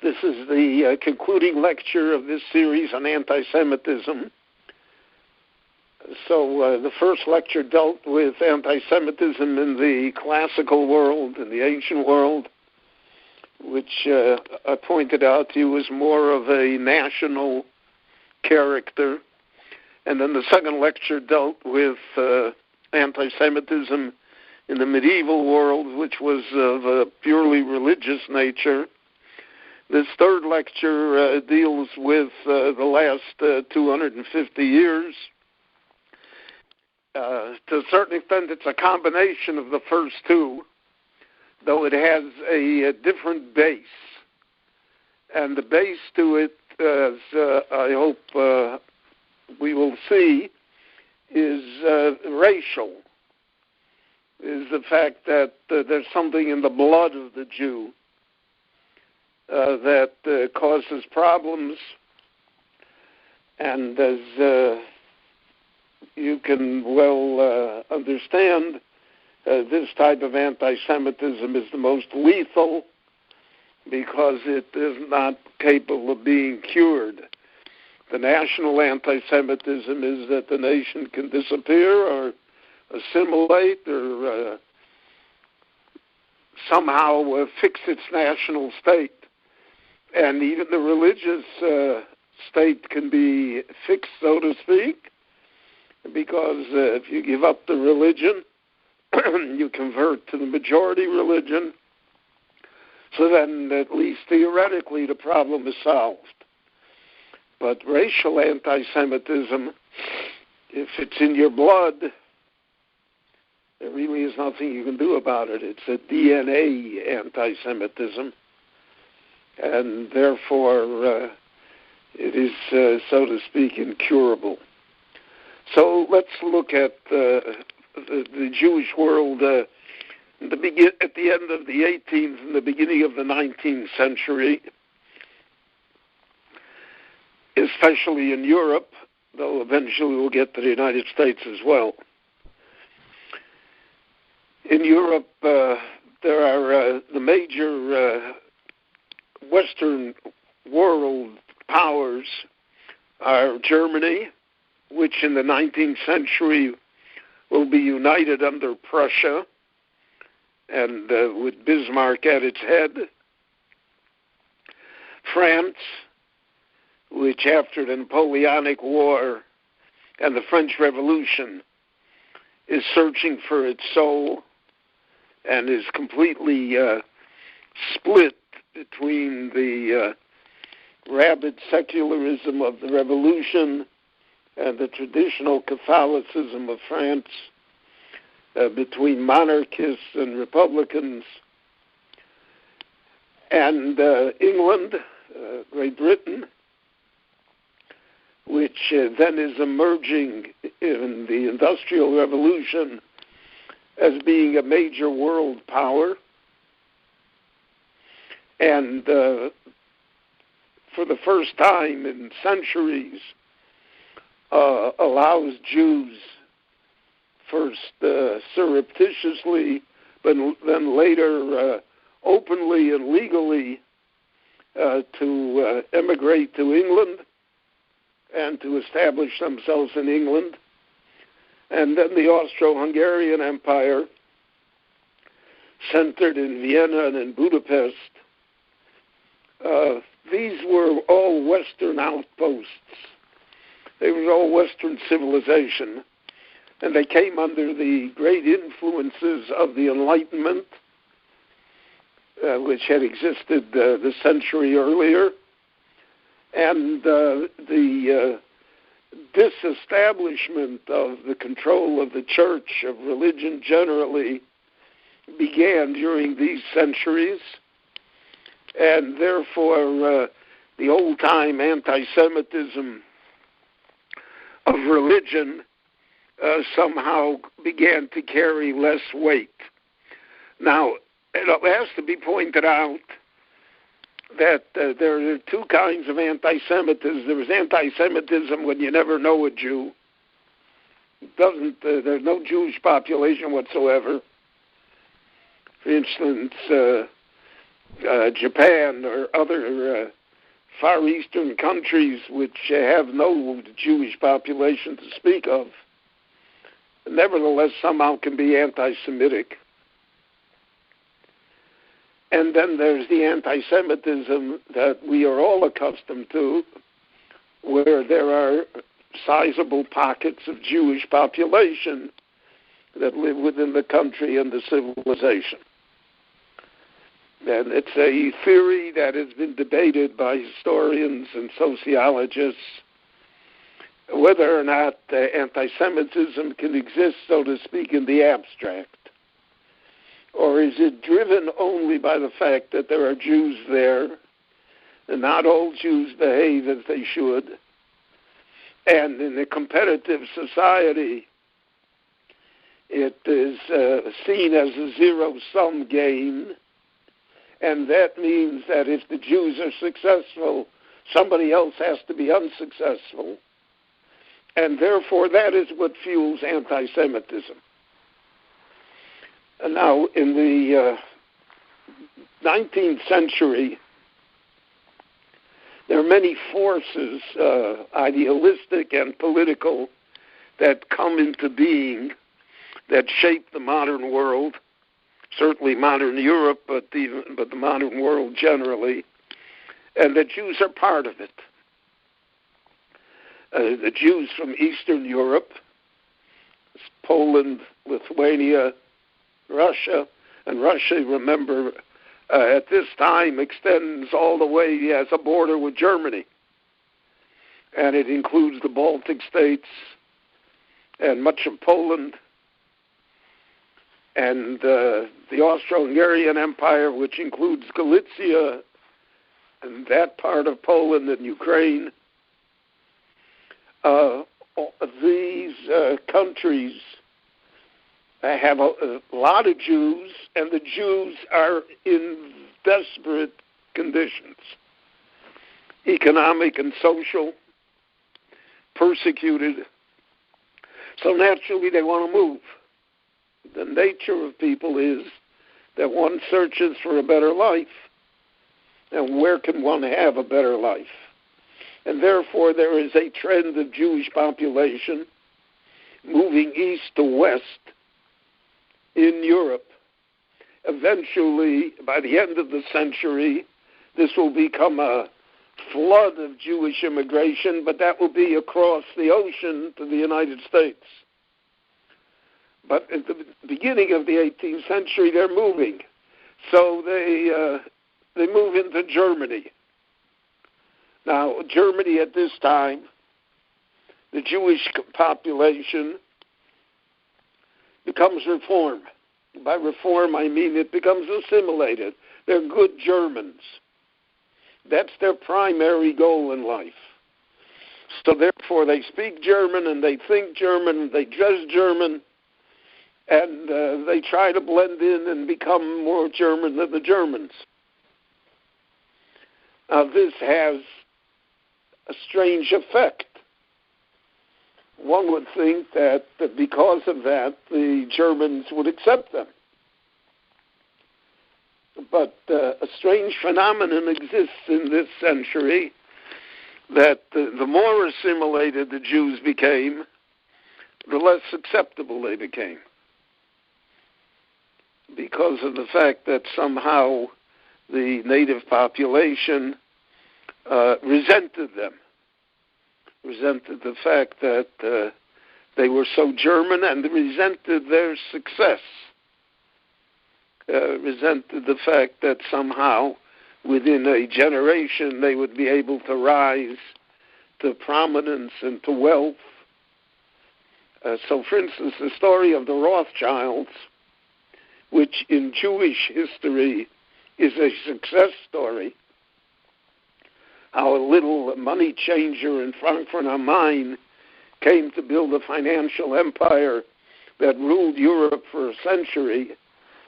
This is the concluding lecture of this series on anti-Semitism. So the first lecture dealt with anti-Semitism in the classical world, in the ancient world, which I pointed out to you was more of a national character. And then the second lecture dealt with anti-Semitism in the medieval world, which was of a purely religious nature. This third lecture deals with the last 250 years. To a certain extent, it's a combination of the first two, though it has a different base. And the base to it, as I hope we will see, is racial, is the fact that there's something in the blood of the Jew that causes problems. And as you can well understand, this type of anti-Semitism is the most lethal because it is not capable of being cured. The national anti-Semitism is that the nation can disappear or assimilate or somehow fix its national state. And even the religious state can be fixed, so to speak, because if you give up the religion, you convert to the majority religion, so then at least theoretically the problem is solved. But racial anti-Semitism, if it's in your blood, there really is nothing you can do about it. It's a DNA anti-Semitism, and therefore it is, so to speak, incurable. So let's look at the Jewish world at the end of the 18th and the beginning of the 19th century, especially in Europe, though eventually we'll get to the United States as well. In Europe, there are the major Western world powers are Germany, which in the 19th century will be united under Prussia and with Bismarck at its head. France, which after the Napoleonic War and the French Revolution is searching for its soul and is completely split between the rabid secularism of the Revolution and the traditional Catholicism of France, between monarchists and republicans. And England, Great Britain, which then is emerging in the Industrial Revolution as being a major world power. And for the first time in centuries, allows Jews, first surreptitiously, but then later openly and legally, to emigrate to England and to establish themselves in England. And then the Austro-Hungarian Empire, centered in Vienna and in Budapest. These were all Western outposts. They were all Western civilization, and they came under the great influences of the Enlightenment, which had existed the century earlier, and the disestablishment of the control of the church, of religion generally, began during these centuries, and therefore the old-time anti-Semitism of religion somehow began to carry less weight. Now, it has to be pointed out that there are two kinds of anti-Semitism. There's anti-Semitism when you never know a Jew. There's no Jewish population whatsoever. For instance, Japan or other Far Eastern countries which have no Jewish population to speak of, nevertheless somehow can be anti-Semitic. And then there's the anti-Semitism that we are all accustomed to, where there are sizable pockets of Jewish population that live within the country and the civilization. And it's a theory that has been debated by historians and sociologists, whether or not anti-Semitism can exist, so to speak, in the abstract. Or is it driven only by the fact that there are Jews there, and not all Jews behave as they should, and in a competitive society, it is seen as a zero-sum game, and that means that if the Jews are successful, somebody else has to be unsuccessful, and therefore that is what fuels anti-Semitism. And now, in the 19th century, there are many forces, idealistic and political, that come into being that shape the modern world, certainly modern Europe, but the modern world generally, and the Jews are part of it. The Jews from Eastern Europe, Poland, Lithuania, Russia, and Russia, remember, at this time extends all the way as a border with Germany. And it includes the Baltic states and much of Poland and the Austro-Hungarian Empire, which includes Galicia and that part of Poland and Ukraine. These countries have a lot of Jews, and the Jews are in desperate conditions, economic and social, persecuted. So naturally they want to move. The nature of people is that one searches for a better life, and where can one have a better life? And therefore there is a trend of Jewish population moving east to west in Europe. Eventually, by the end of the century, this will become a flood of Jewish immigration, but that will be across the ocean to the United States. But at the beginning of the 18th century, they're moving. So they move into Germany. Now, Germany at this time, the Jewish population becomes reformed. By reform, I mean it becomes assimilated. They're good Germans. That's their primary goal in life. So therefore, they speak German, and they think German, and they dress German, and they try to blend in and become more German than the Germans. Now, this has a strange effect. One would think that because of that, the Germans would accept them. But a strange phenomenon exists in this century, that the more assimilated the Jews became, the less acceptable they became, because of the fact that somehow the native population resented them, resented the fact that they were so German, and resented their success, resented the fact that somehow within a generation they would be able to rise to prominence and to wealth. So, for instance, the story of the Rothschilds, which in Jewish history is a success story, how a little money changer in Frankfurt am Main came to build a financial empire that ruled Europe for a century.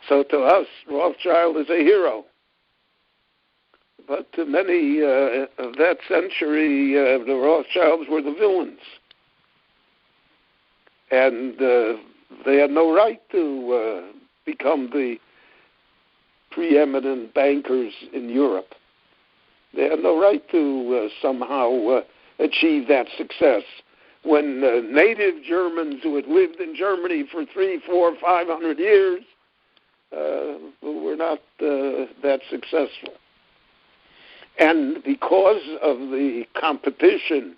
So to us, Rothschild is a hero. But to many of that century, the Rothschilds were the villains. And they had no right to become the preeminent bankers in Europe. They had no right to somehow achieve that success when native Germans who had lived in Germany for 300, 400, 500 years were not that successful. And because of the competition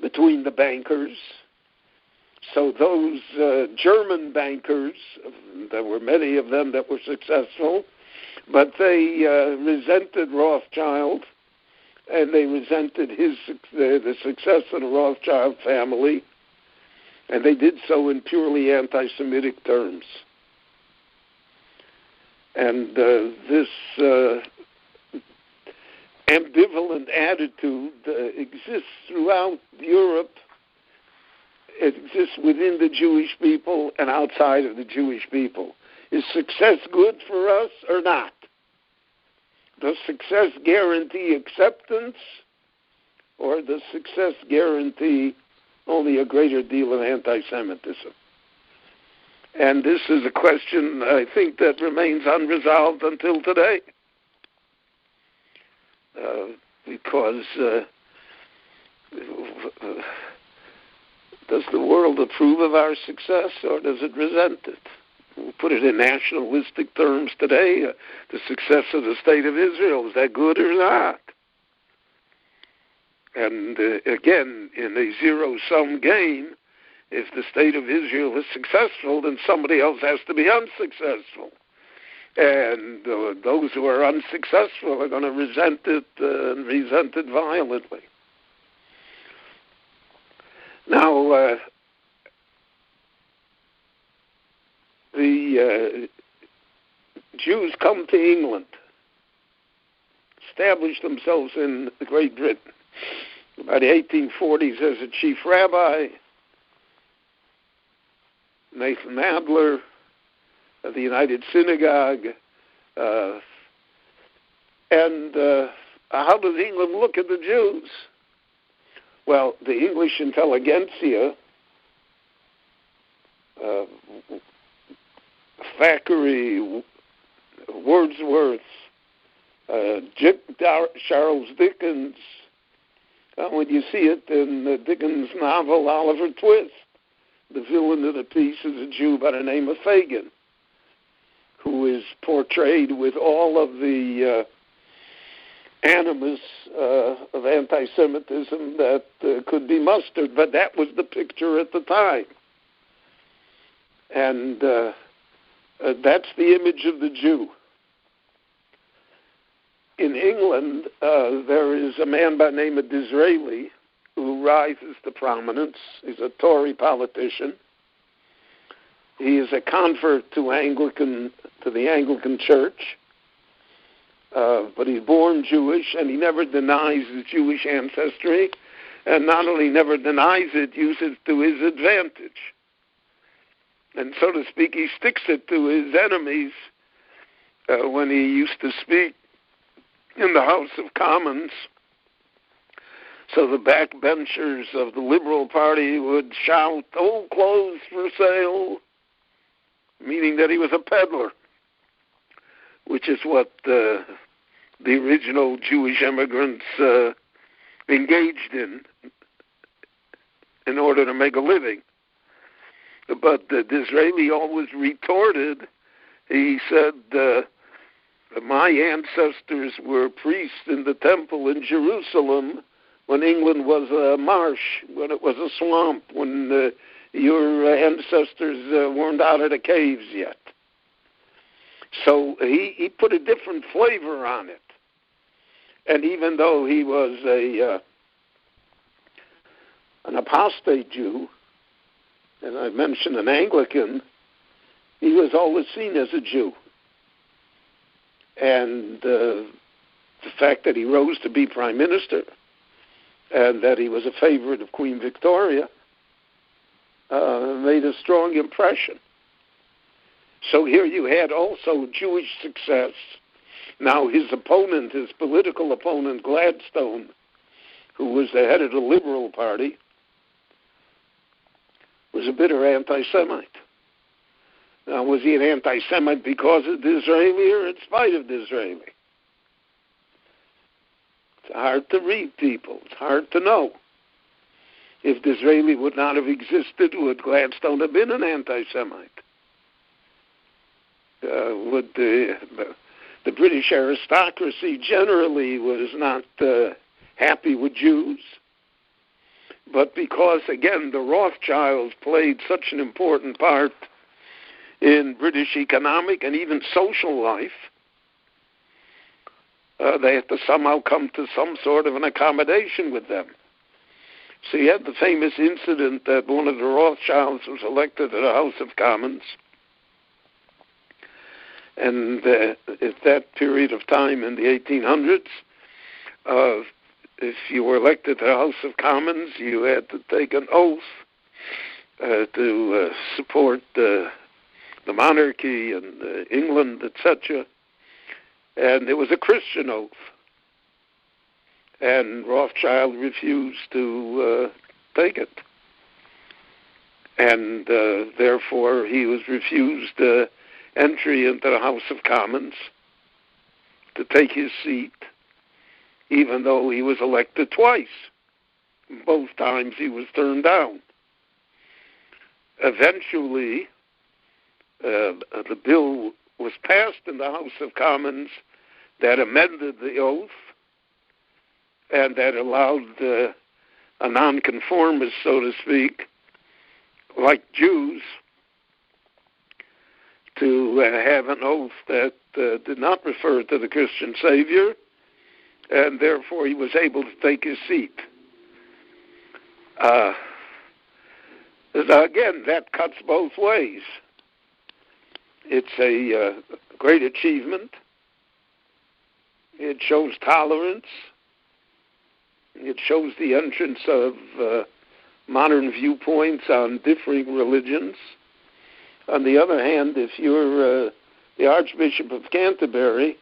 between the bankers, so those German bankers, there were many of them that were successful, but they resented Rothschild, and they resented the success of the Rothschild family, and they did so in purely anti-Semitic terms. And this ambivalent attitude exists throughout Europe. It exists within the Jewish people and outside of the Jewish people. Is success good for us or not? Does success guarantee acceptance, or does success guarantee only a greater deal of anti-Semitism? And this is a question, I think, that remains unresolved until today. Because does the world approve of our success, or does it resent it? We'll put it in nationalistic terms today. The success of the State of Israel, is that good or not? And again, in a zero-sum game, if the State of Israel is successful, then somebody else has to be unsuccessful. And those who are unsuccessful are going to resent it and resent it violently. Now, the Jews come to England, establish themselves in Great Britain. By the 1840s, as a chief rabbi, Nathan Adler of the United Synagogue. And how does England look at the Jews? Well, the English intelligentsia, Thackeray, Wordsworth, Charles Dickens, when you see it in Dickens' novel Oliver Twist, the villain of the piece is a Jew by the name of Fagin, who is portrayed with all of the animus of anti-Semitism that could be mustered, but that was the picture at the time. And that's the image of the Jew. In England, there is a man by the name of Disraeli who rises to prominence. He's a Tory politician. He is a convert to the Anglican Church, but he's born Jewish, and he never denies his Jewish ancestry, and not only never denies it, uses it to his advantage. And so to speak, he sticks it to his enemies when he used to speak in the House of Commons. So the backbenchers of the Liberal Party would shout, "Old clothes for sale," meaning that he was a peddler, which is what the original Jewish immigrants engaged in order to make a living. But Disraeli always retorted. He said, my ancestors were priests in the temple in Jerusalem when England was a marsh, when it was a swamp, when your ancestors weren't out of the caves yet. So he put a different flavor on it. And even though he was an apostate Jew, and I mentioned an Anglican, he was always seen as a Jew. And the fact that he rose to be prime minister and that he was a favorite of Queen Victoria made a strong impression. So here you had also Jewish success. Now his opponent, his political opponent, Gladstone, who was the head of the Liberal Party, was a bitter anti-Semite. Was he an anti-Semite because of Disraeli or in spite of Disraeli? It's hard to read people. It's hard to know. If Disraeli would not have existed, would Gladstone have been an anti-Semite? Would the British aristocracy generally was not happy with Jews? But because, again, the Rothschilds played such an important part in British economic and even social life, they had to somehow come to some sort of an accommodation with them. So you had the famous incident that one of the Rothschilds was elected to the House of Commons. And at that period of time in the 1800s, if you were elected to the House of Commons, you had to take an oath to support the monarchy and England, etc. And it was a Christian oath. And Rothschild refused to take it. And therefore he was refused entry into the House of Commons to take his seat, even though he was elected twice. Both times he was turned down. Eventually, the bill was passed in the House of Commons that amended the oath and that allowed a nonconformist, so to speak, like Jews, to have an oath that did not refer to the Christian Savior, and therefore he was able to take his seat. Again, that cuts both ways. It's a great achievement. It shows tolerance. It shows the entrance of modern viewpoints on differing religions. On the other hand, if you're the Archbishop of Canterbury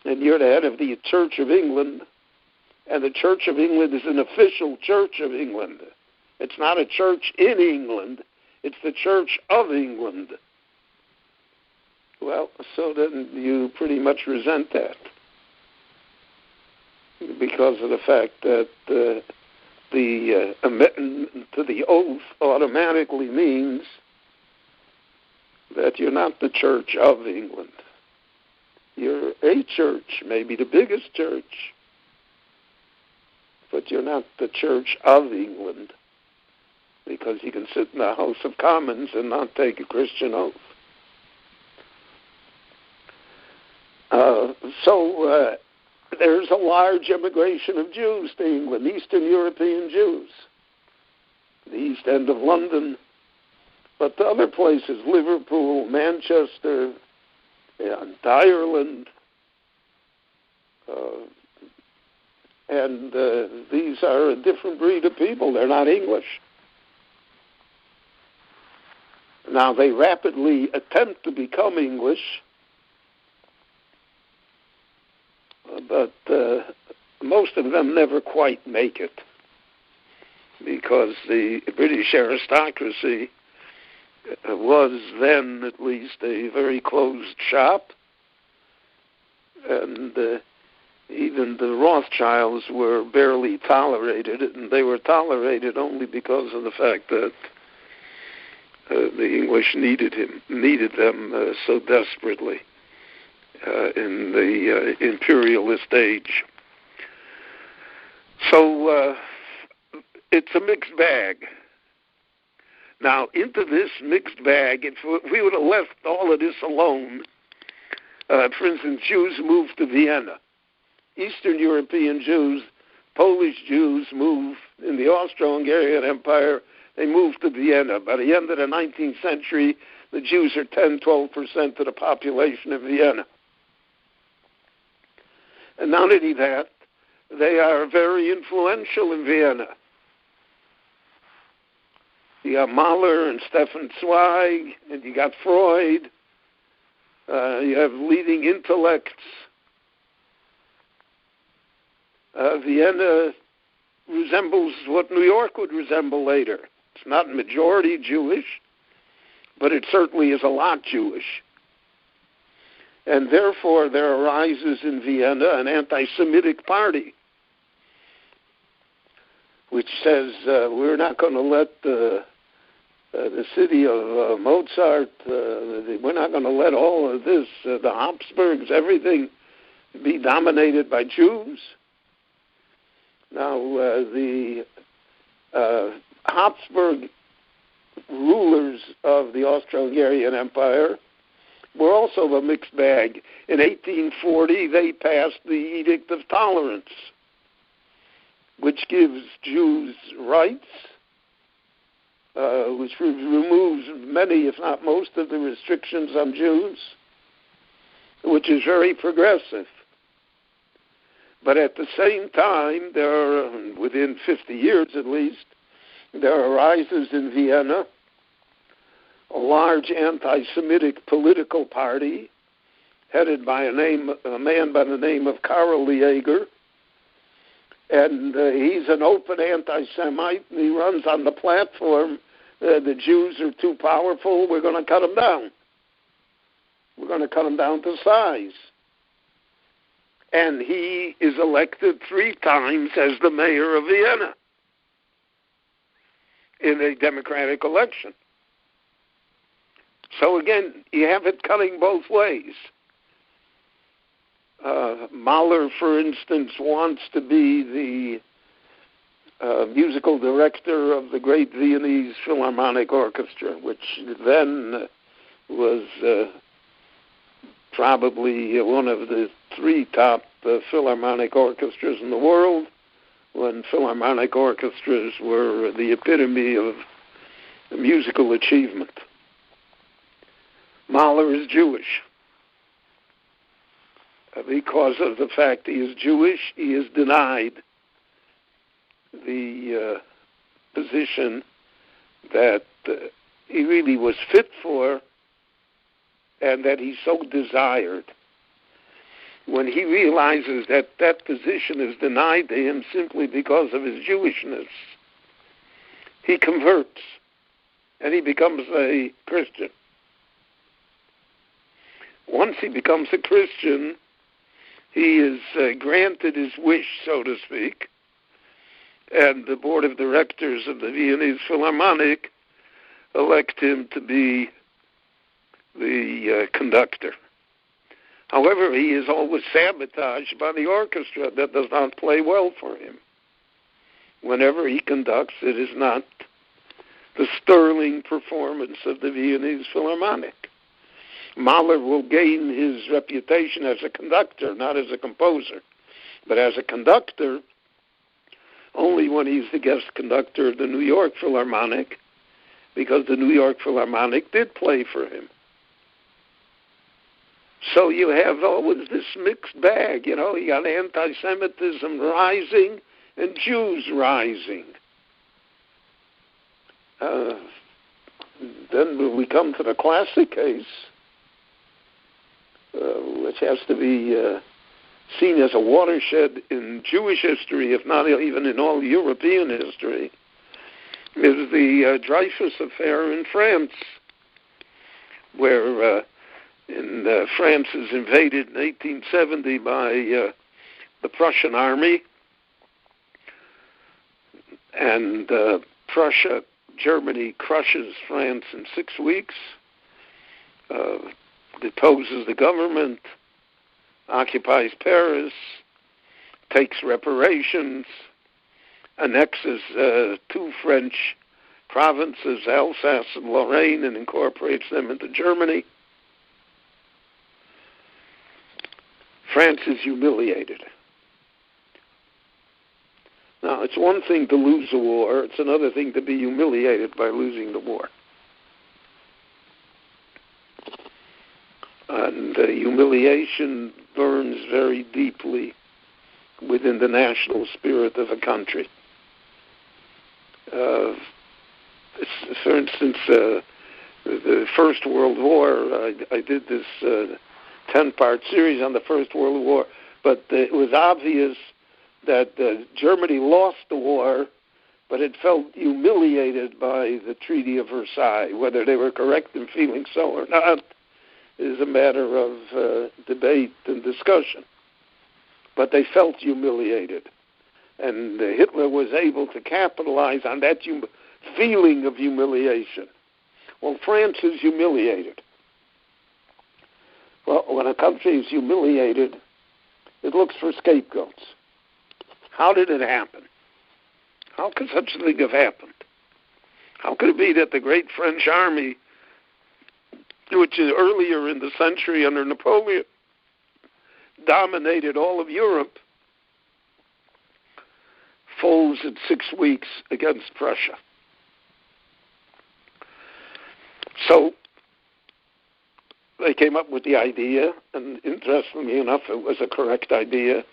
and you're the head of the Church of England, and the Church of England is an official Church of England, it's not a church in England, it's the Church of England. Well, so then you pretty much resent that, because of the fact that the amendment to the oath automatically means that you're not the Church of England. You're a church, maybe the biggest church, but you're not the Church of England, because you can sit in the House of Commons and not take a Christian oath. So there's a large immigration of Jews to England, Eastern European Jews, the East End of London, but to other places, Liverpool, Manchester, and Ireland, and these are a different breed of people. They're not English. Now, they rapidly attempt to become English, but most of them never quite make it, because the British aristocracy was then, at least, a very closed shop, and even the Rothschilds were barely tolerated, and they were tolerated only because of the fact that the English needed them so desperately in the imperialist age. So it's a mixed bag. Now, into this mixed bag, if we would have left all of this alone, for instance, Jews moved to Vienna. Eastern European Jews, Polish Jews moved in the Austro-Hungarian Empire. They moved to Vienna. By the end of the 19th century, the Jews are 10-12% of the population of Vienna. And not only that, they are very influential in Vienna. You got Mahler and Stefan Zweig, and you got Freud. You have leading intellects. Vienna resembles what New York would resemble later. It's not majority Jewish, but it certainly is a lot Jewish. And therefore there arises in Vienna an anti-Semitic party, which says we're not going to let the city of Mozart, we're not going to let all of this, the Habsburgs, everything be dominated by Jews. Now, the Habsburg rulers of the Austro-Hungarian Empire were also a mixed bag. In 1840, they passed the Edict of Tolerance, which gives Jews rights, which removes many, if not most, of the restrictions on Jews, which is very progressive. But at the same time, within 50 years at least, there arises in Vienna a large anti-Semitic political party headed by a man by the name of Karl Liebknecht. And he's an open anti-Semite, and he runs on the platform, the Jews are too powerful, we're going to cut them down. We're going to cut them down to size. And he is elected 3 times as the mayor of Vienna in a democratic election. So again, you have it cutting both ways. Mahler, for instance, wants to be the musical director of the great Viennese Philharmonic Orchestra, which then was probably one of the 3 top philharmonic orchestras in the world, when philharmonic orchestras were the epitome of musical achievement. Mahler is Jewish. Because of the fact he is Jewish, he is denied the position that he really was fit for and that he so desired. When he realizes that that position is denied to him simply because of his Jewishness, he converts and he becomes a Christian. Once he becomes a Christian, he is granted his wish, so to speak, and the board of directors of the Viennese Philharmonic elect him to be the conductor. However, he is always sabotaged by the orchestra that does not play well for him. Whenever he conducts, it is not the sterling performance of the Viennese Philharmonic. Mahler will gain his reputation as a conductor, not as a composer, but as a conductor only when he's the guest conductor of the New York Philharmonic, because the New York Philharmonic did play for him. So you have always this mixed bag, you got anti-Semitism rising and Jews rising. Then we come to the classic case, which has to be seen as a watershed in Jewish history, if not even in all European history, is the Dreyfus affair in France, where France is invaded in 1870 by the Prussian army, and Germany crushes France in 6 weeks, deposes the government, occupies Paris, takes reparations, annexes 2 French provinces, Alsace and Lorraine, and incorporates them into Germany. France is humiliated. Now, it's one thing to lose a war, it's another thing to be humiliated by losing the war. And humiliation burns very deeply within the national spirit of a country. For instance, the First World War, I did this 10-part series on the First World War, but it was obvious that Germany lost the war but it felt humiliated by the Treaty of Versailles. Whether they were correct in feeling so or not is a matter of debate and discussion. But they felt humiliated. And Hitler was able to capitalize on that feeling of humiliation. Well, France is humiliated. Well, when a country is humiliated, it looks for scapegoats. How did it happen? How could such a thing have happened? How could it be that the great French army, which is earlier in the century under Napoleon, dominated all of Europe, folds in 6 weeks against Prussia? So they came up with the idea, and interestingly enough, it was a correct idea,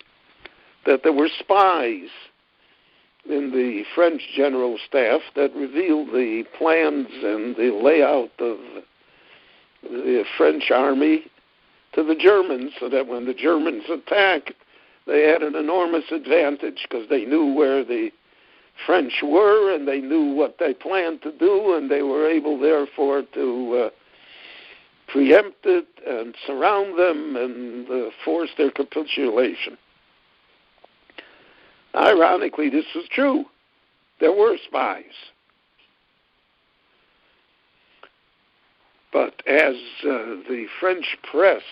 that there were spies in the French general staff that revealed the plans and the layout of the French army to the Germans, so that when the Germans attacked, they had an enormous advantage because they knew where the French were and they knew what they planned to do, and they were able, therefore, to preempt it and surround them and force their capitulation. Ironically, this was true. There were spies. But as the French press,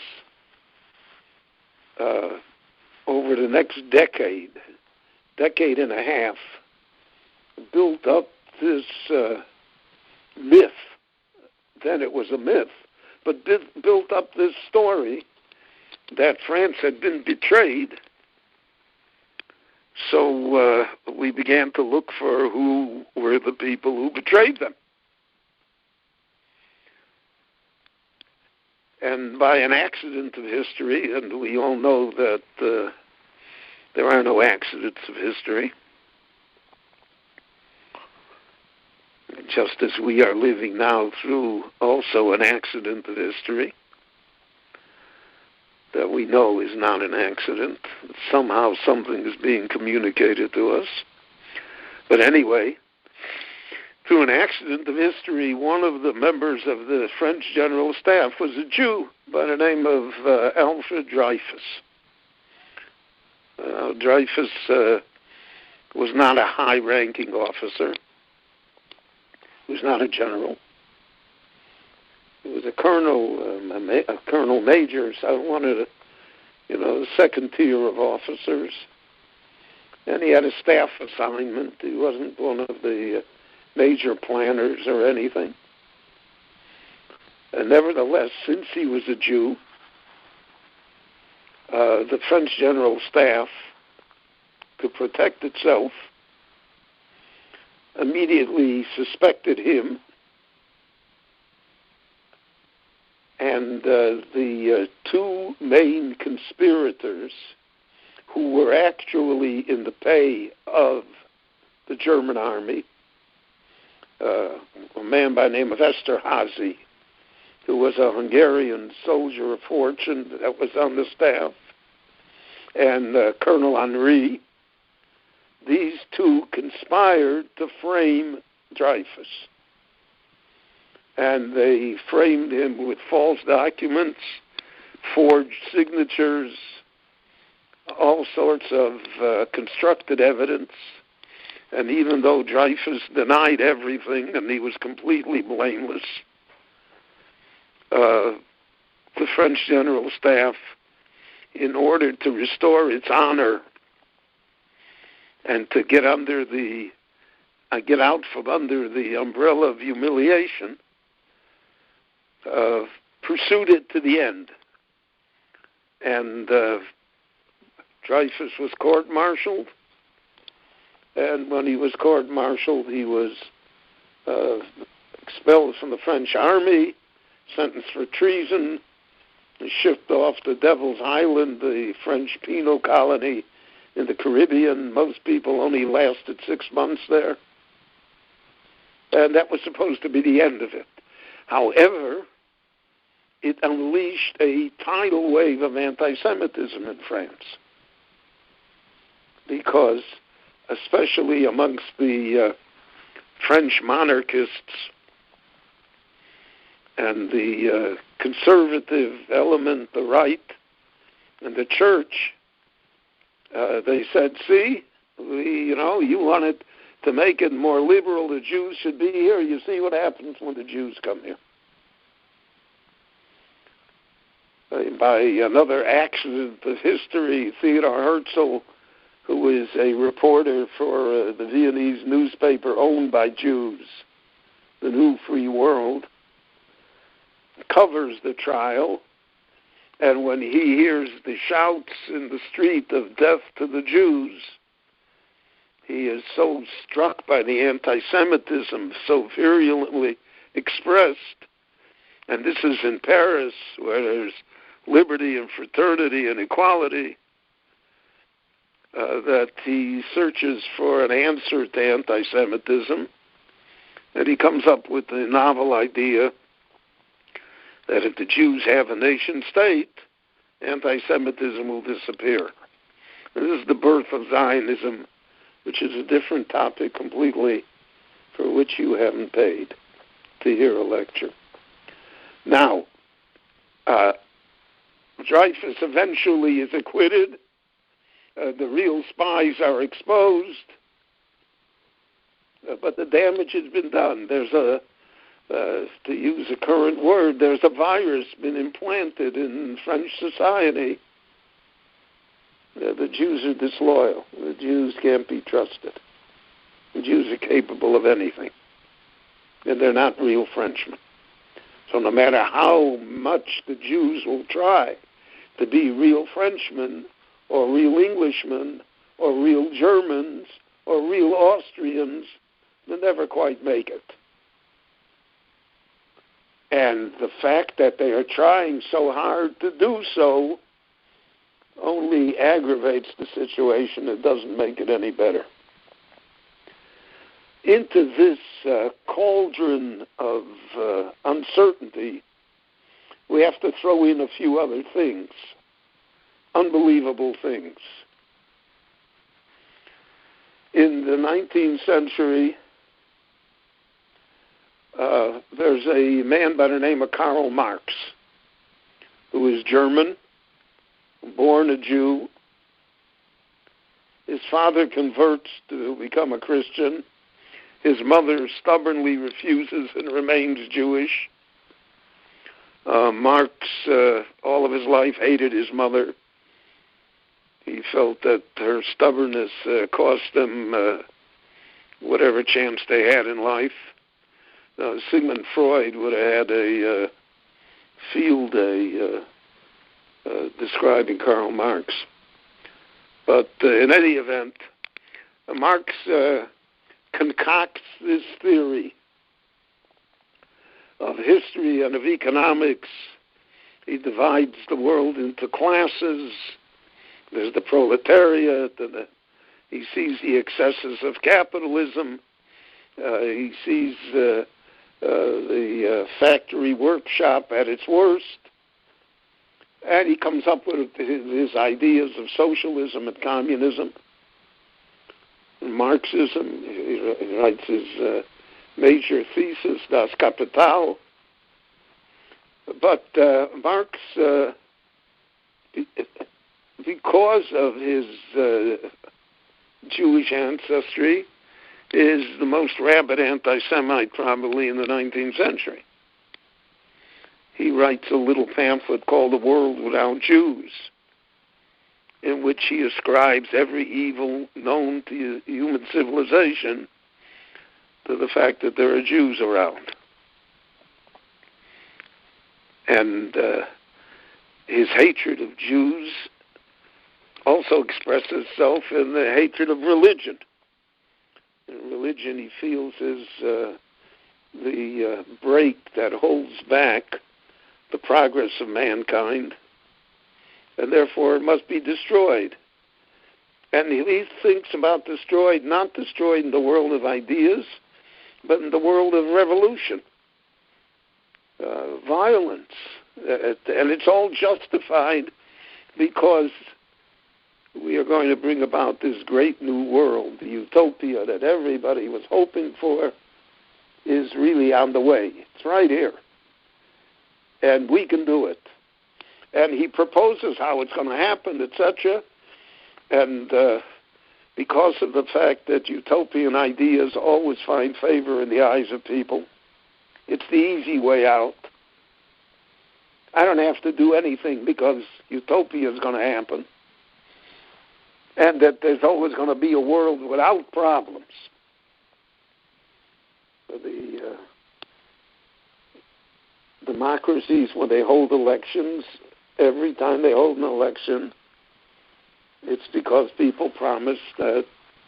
over the next decade and a half, built up this myth, then it was a myth, but built up this story that France had been betrayed. So we began to look for who were the people who betrayed them. And by an accident of history, and we all know that there are no accidents of history, just as we are living now through also an accident of history that we know is not an accident. Somehow something is being communicated to us. But anyway, through an accident of history, one of the members of the French general staff was a Jew by the name of Alfred Dreyfus. Dreyfus was not a high-ranking officer. He was not a general. He was a colonel major, so one of the second tier of officers. And he had a staff assignment. He wasn't one of the major planners or anything. And nevertheless, since he was a Jew, the French general staff, to protect itself, immediately suspected him. And the two main conspirators, who were actually in the pay of the German army, a man by the name of Esterházy, who was a Hungarian soldier of fortune that was on the staff, and Colonel Henri, these two conspired to frame Dreyfus. And they framed him with false documents, forged signatures, all sorts of constructed evidence. And even though Dreyfus denied everything and he was completely blameless, the French general staff, in order to restore its honor and to get out from under the umbrella of humiliation, pursued it to the end. And Dreyfus was court-martialed, and when he was court-martialed, he was expelled from the French army, sentenced for treason, shipped off to Devil's Island, the French penal colony in the Caribbean. Most people only lasted 6 months there. And that was supposed to be the end of it. However, it unleashed a tidal wave of anti-Semitism in France, because especially amongst the French monarchists and the conservative element, the right, and the church. They said, see, you wanted to make it more liberal, the Jews should be here. You see what happens when the Jews come here. By another accident of history, Theodor Herzl, who is a reporter for the Viennese newspaper owned by Jews, the New Free World, covers the trial, and when he hears the shouts in the street of death to the Jews, he is so struck by the anti-Semitism so virulently expressed, and this is in Paris, where there's liberty and fraternity and equality, that he searches for an answer to anti-Semitism, and he comes up with the novel idea that if the Jews have a nation state, anti-Semitism will disappear. And this is the birth of Zionism, which is a different topic completely, for which you haven't paid to hear a lecture. Now, Dreyfus eventually is acquitted. The real spies are exposed, but the damage has been done. There's to use a current word, there's a virus been implanted in French society. The Jews are disloyal. The Jews can't be trusted. The Jews are capable of anything, and they're not real Frenchmen. So no matter how much the Jews will try to be real Frenchmen or real Englishmen or real Germans or real Austrians, they'll never quite make it. And the fact that they are trying so hard to do so only aggravates the situation. It doesn't make it any better. Into this cauldron of uncertainty, we have to throw in a few other things, unbelievable things. In the 19th century, there's a man by the name of Karl Marx, who is German, born a Jew. His father converts to become a Christian. His mother stubbornly refuses and remains Jewish. Marx, all of his life, hated his mother. He felt that her stubbornness cost them whatever chance they had in life. Sigmund Freud would have had a field day describing Karl Marx. But in any event, Marx concocts this theory of history and of economics. He divides the world into classes. There's the proletariat, and he sees the excesses of capitalism. He sees the factory workshop at its worst. And he comes up with his ideas of socialism and communism and Marxism. He writes his major thesis, Das Kapital. But Marx, because of his Jewish ancestry, is the most rabid anti-Semite probably in the 19th century. He writes a little pamphlet called The World Without Jews, in which he ascribes every evil known to human civilization to the fact that there are Jews around. And his hatred of Jews also expresses itself in the hatred of religion. And religion, he feels, is the brake that holds back the progress of mankind, and therefore it must be destroyed. And he thinks about not destroyed in the world of ideas, but in the world of revolution, violence. And it's all justified because we are going to bring about this great new world, the utopia that everybody was hoping for, is really on the way. It's right here. And we can do it. And he proposes how it's going to happen, etc. And because of the fact that utopian ideas always find favor in the eyes of people, it's the easy way out. I don't have to do anything because utopia is going to happen. And that there's always going to be a world without problems. The democracies, when they hold elections, every time they hold an election, it's because people promise that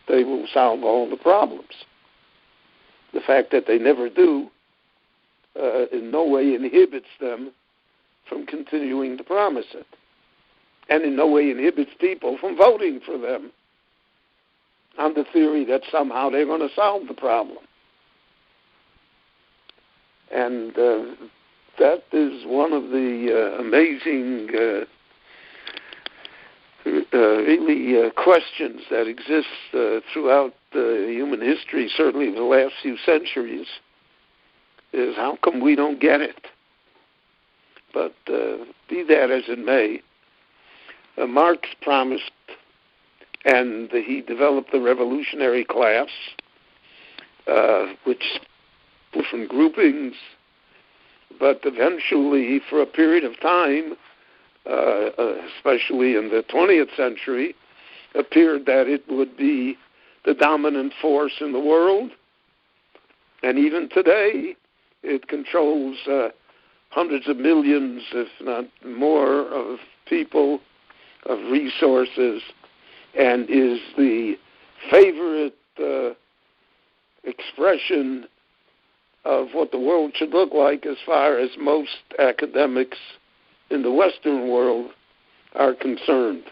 they will solve all the problems. The fact that they never do in no way inhibits them from continuing to promise it, and in no way inhibits people from voting for them on the theory that somehow they're going to solve the problem. And that is one of the amazing really questions that exist throughout human history, certainly in the last few centuries, is how come we don't get it? But be that as it may, Marx promised, and he developed the revolutionary class, which different groupings, but eventually, for a period of time, especially in the 20th century, appeared that it would be the dominant force in the world. And even today, it controls hundreds of millions, if not more, of people, of resources, and is the favorite expression of what the world should look like as far as most academics in the Western world are concerned.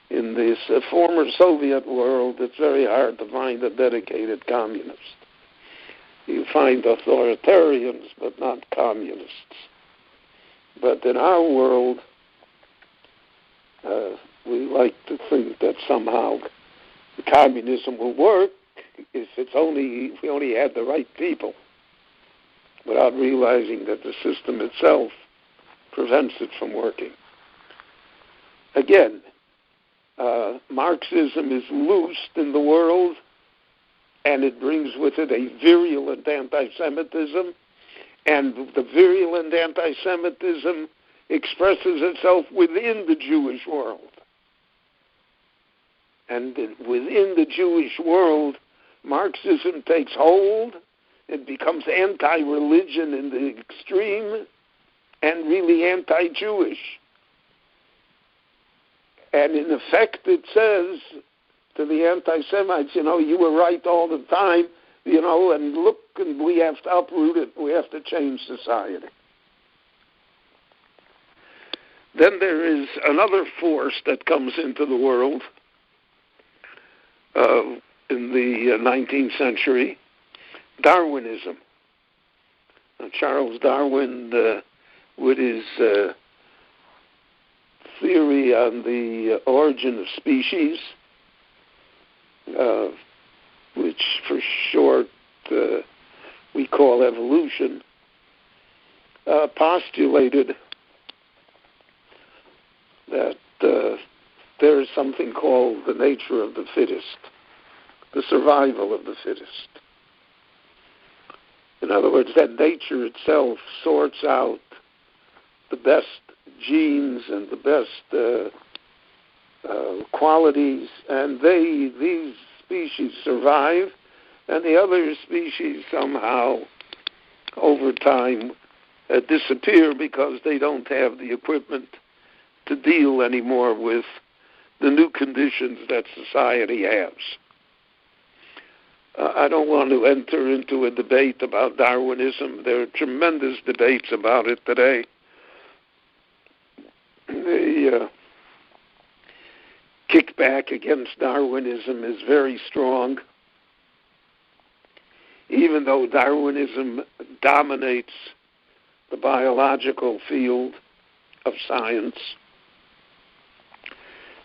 In this former Soviet world, it's very hard to find a dedicated communist. You find authoritarians, but not communists. But in our world, we like to think that somehow communism will work if we only had the right people, without realizing that the system itself prevents it from working. Again, Marxism is loosed in the world, and it brings with it a virulent anti-Semitism, and the virulent anti-Semitism expresses itself within the Jewish world. And within the Jewish world, Marxism takes hold. It becomes anti-religion in the extreme and really anti-Jewish. And in effect, it says to the anti-Semites, you were right all the time, and look, and we have to uproot it. We have to change society. Then there is another force that comes into the world in the 19th century, Darwinism. Charles Darwin, with his theory on the origin of species, which for short we call evolution, postulated that there is something called the nature of the fittest, the survival of the fittest. In other words, that nature itself sorts out the best genes and the best qualities, and these species survive, and the other species somehow, over time, disappear because they don't have the equipment to deal anymore with the new conditions that society has. I don't want to enter into a debate about Darwinism. There are tremendous debates about it today. The kickback against Darwinism is very strong. Even though Darwinism dominates the biological field of science,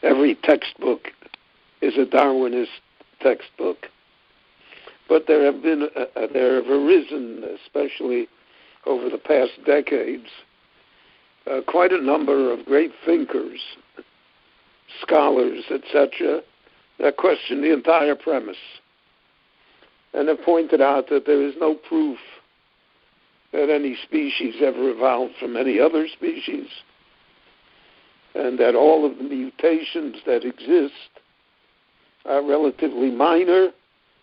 every textbook is a Darwinist textbook. But there have arisen, especially over the past decades, quite a number of great thinkers, scholars, etc., that question the entire premise, and have pointed out that there is no proof that any species ever evolved from any other species, and that all of the mutations that exist are relatively minor,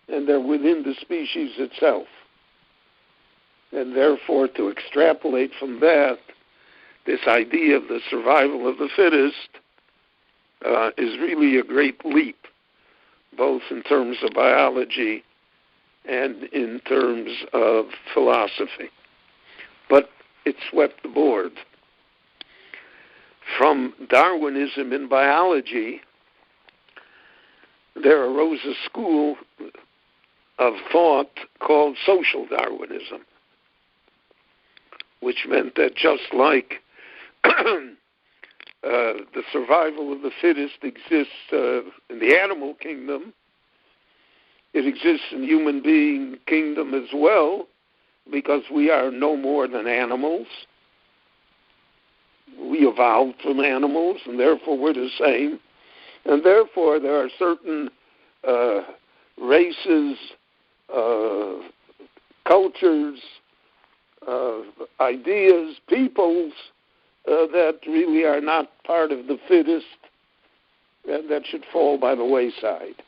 and they're within the species itself. And therefore, to extrapolate from that, this idea of the survival of the fittest is really a great leap, both in terms of biology and in terms of philosophy. But it swept the board. From Darwinism in biology, there arose a school of thought called social Darwinism, which meant that just like the survival of the fittest exists in the animal kingdom, it exists in human being kingdom as well, because we are no more than animals. We evolved from animals, and therefore we're the same. And therefore there are certain races, cultures, ideas, peoples that really are not part of the fittest and that should fall by the wayside.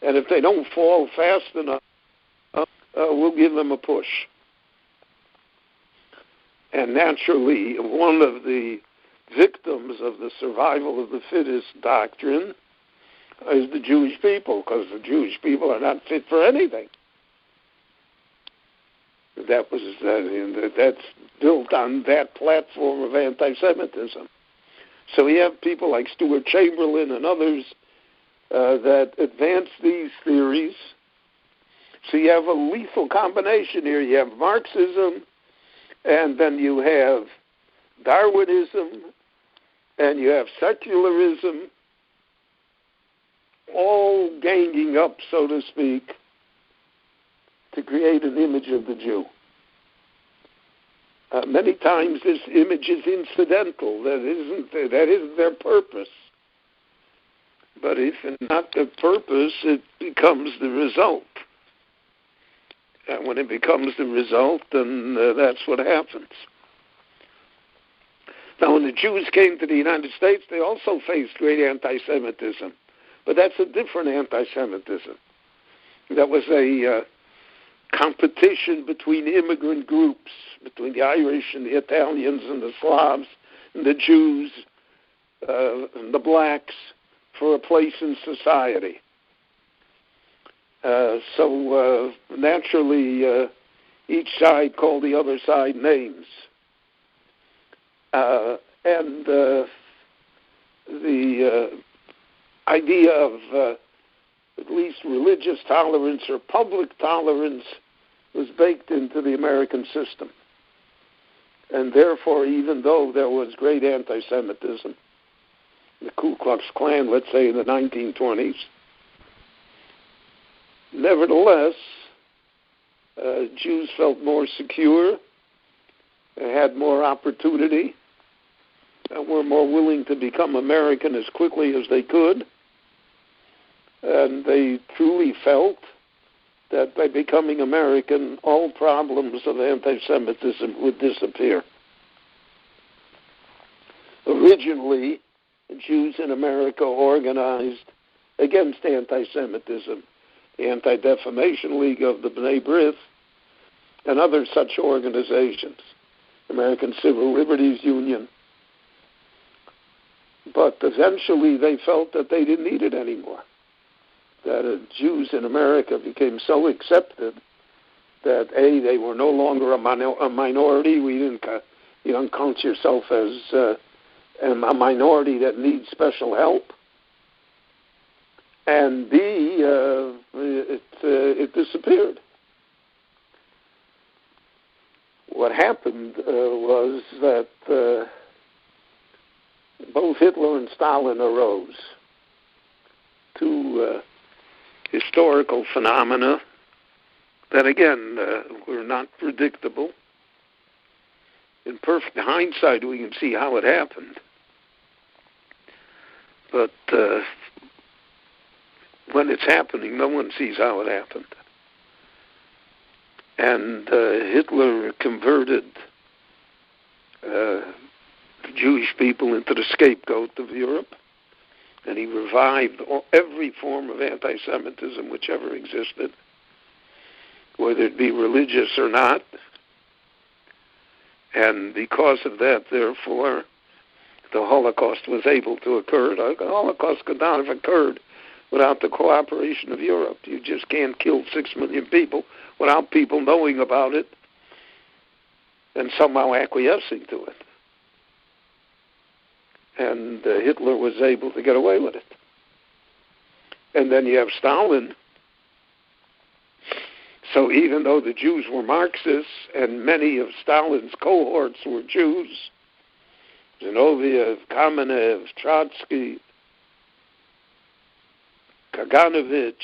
And if they don't fall fast enough, we'll give them a push. And naturally, one of the victims of the survival of the fittest doctrine is the Jewish people, because the Jewish people are not fit for anything. That's built on that platform of anti-Semitism. So we have people like Stuart Chamberlain and others that advance these theories. So you have a lethal combination here. You have Marxism, and then you have Darwinism, and you have secularism, all ganging up, so to speak, to create an image of the Jew. Many times this image is incidental. That isn't their purpose. But if not the purpose, it becomes the result. And when it becomes the result, then that's what happens. Now, when the Jews came to the United States, they also faced great anti-Semitism. But that's a different anti-Semitism. That was a competition between immigrant groups, between the Irish and the Italians and the Slavs and the Jews and the blacks for a place in society. So naturally, each side called the other side names. And the idea of at least religious tolerance or public tolerance was baked into the American system. And therefore, even though there was great anti-Semitism, the Ku Klux Klan, let's say in the 1920s, nevertheless, Jews felt more secure, had more opportunity, and were more willing to become American as quickly as they could. And they truly felt that by becoming American, all problems of anti-Semitism would disappear. Originally, Jews in America organized against anti-Semitism, the Anti-Defamation League of the B'nai B'rith, and other such organizations, American Civil Liberties Union. But eventually they felt that they didn't need it anymore, that Jews in America became so accepted that, A, they were no longer a minority. You don't count yourself as a minority that needs special help. And B, it disappeared. What happened was that both Hitler and Stalin arose. Two historical phenomena that, again, were not predictable. In perfect hindsight, we can see how it happened. But when it's happening, no one sees how it happened. And Hitler converted the Jewish people into the scapegoat of Europe, and he revived every form of anti-Semitism which ever existed, whether it be religious or not. And because of that, therefore, the Holocaust was able to occur. The Holocaust could not have occurred without the cooperation of Europe. You just can't kill 6 million people without people knowing about it and somehow acquiescing to it. And Hitler was able to get away with it. And then you have Stalin. So even though the Jews were Marxists, and many of Stalin's cohorts were Jews, Zinoviev, Kamenev, Trotsky, Kaganovich,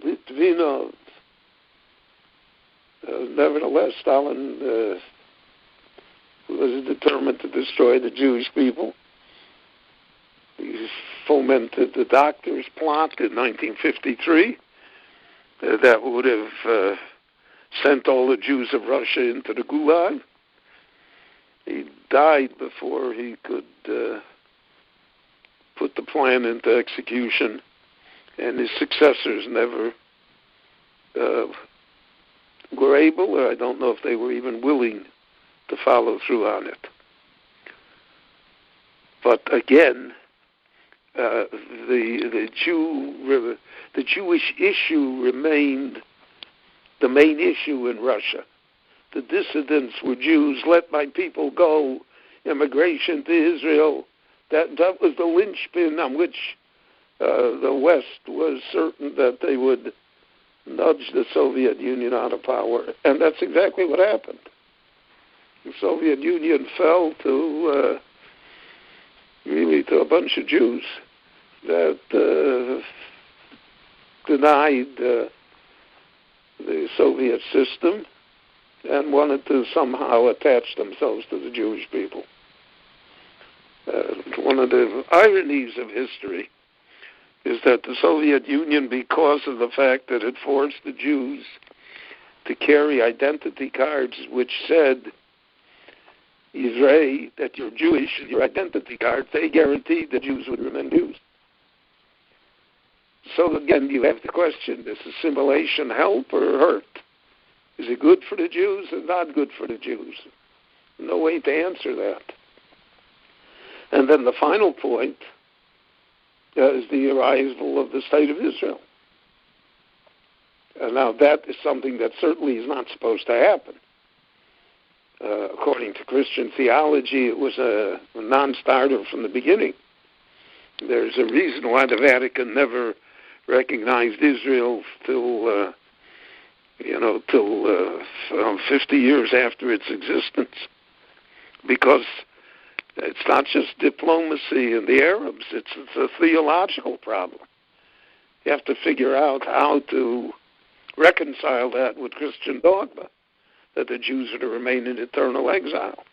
Litvinov, nevertheless, Stalin was determined to destroy the Jewish people. He fomented the Doctors' Plot in 1953 that would have sent all the Jews of Russia into the Gulag. He died before he could put the plan into execution, and his successors never were able, or I don't know if they were even willing to follow through on it. But again, the Jewish issue remained the main issue in Russia. The dissidents were Jews. Let my people go. Immigration to Israel. That was the linchpin on which the West was certain that they would nudge the Soviet Union out of power. And that's exactly what happened. The Soviet Union fell to really to a bunch of Jews that denied the Soviet system and wanted to somehow attach themselves to the Jewish people. One of the ironies of history is that the Soviet Union, because of the fact that it forced the Jews to carry identity cards which said, Yisrael, that you're Jewish, your identity card, they guaranteed the Jews would remain Jews. So again, you have the question, does assimilation help or hurt? Is it good for the Jews or not good for the Jews? No way to answer that. And then the final point is the arrival of the State of Israel. And now that is something that certainly is not supposed to happen. According to Christian theology, it was a non-starter from the beginning. There's a reason why the Vatican never recognized Israel till 50 years after its existence, because it's not just diplomacy and the Arabs, it's a theological problem. You have to figure out how to reconcile that with Christian dogma, that the Jews are to remain in eternal exile.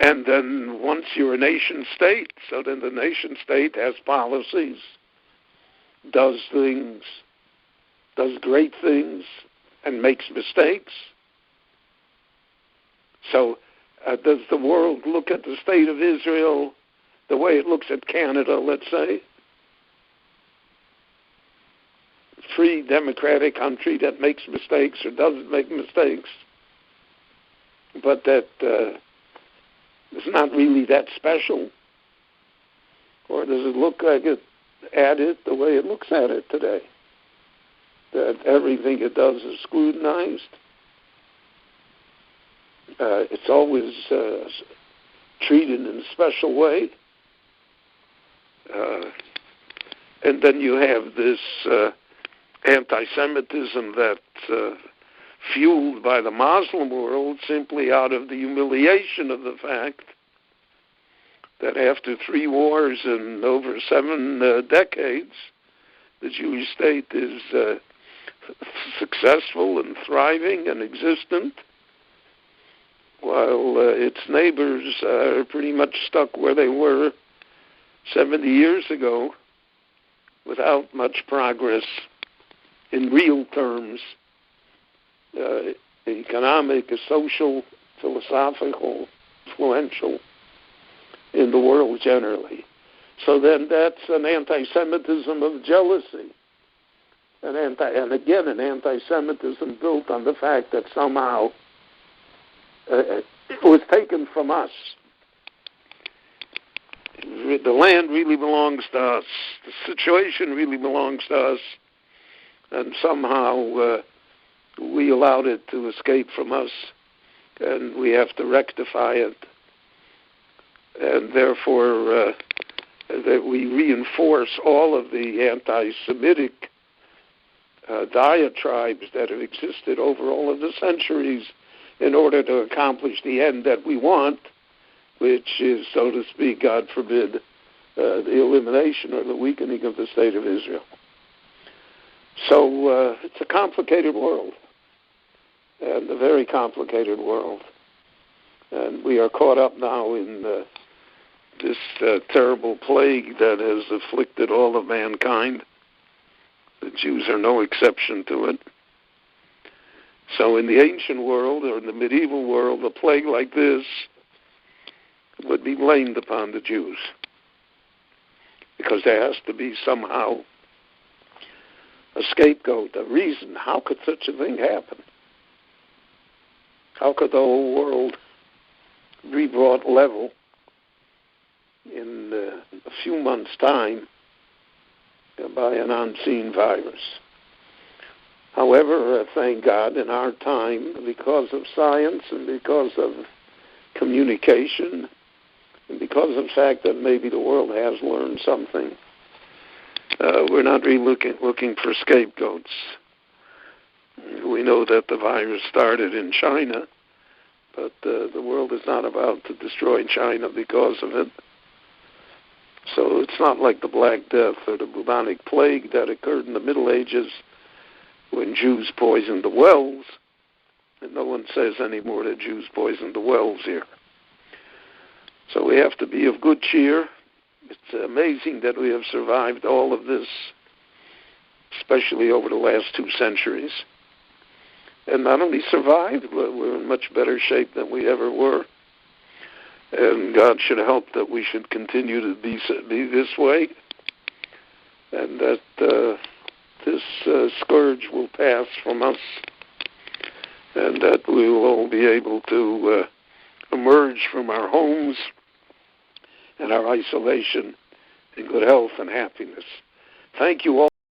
And then once you're a nation state, so then the nation state has policies, does things, does great things, and makes mistakes. So does the world look at the State of Israel the way it looks at Canada, let's say? Free, democratic country that makes mistakes or doesn't make mistakes, but that is not really that special? Or does it look like it at it the way it looks at it today? That everything it does is scrutinized. It's always treated in a special way. And then you have this anti-Semitism that fueled by the Muslim world simply out of the humiliation of the fact that after 3 wars and over 7 decades, the Jewish state is successful and thriving and existent, while its neighbors are pretty much stuck where they were 70 years ago without much progress in real terms, economic, social, philosophical, influential in the world generally. So then that's an anti-Semitism of jealousy. And again, an anti-Semitism built on the fact that somehow it was taken from us. The land really belongs to us. The situation really belongs to us. And somehow we allowed it to escape from us, and we have to rectify it. And therefore, that we reinforce all of the anti-Semitic diatribes that have existed over all of the centuries in order to accomplish the end that we want, which is, so to speak, God forbid, the elimination or the weakening of the state of Israel. So it's a complicated world, and a very complicated world. And we are caught up now in this terrible plague that has afflicted all of mankind. The Jews are no exception to it. So in the ancient world, or in the medieval world, a plague like this would be blamed upon the Jews, because there has to be somehow a scapegoat, a reason. How could such a thing happen? How could the whole world be brought level in a few months' time by an unseen virus? However, thank God, in our time, because of science and because of communication, and because of the fact that maybe the world has learned something, we're not really looking for scapegoats. We know that the virus started in China, but the world is not about to destroy China because of it. So it's not like the Black Death or the bubonic plague that occurred in the Middle Ages when Jews poisoned the wells. And no one says anymore that Jews poisoned the wells here. So we have to be of good cheer. It's amazing that we have survived all of this, especially over the last 2 centuries. And not only survived, but we're in much better shape than we ever were. And God should help that we should continue to be this way, and that this scourge will pass from us, and that we will all be able to emerge from our homes and our isolation in good health and happiness. Thank you all.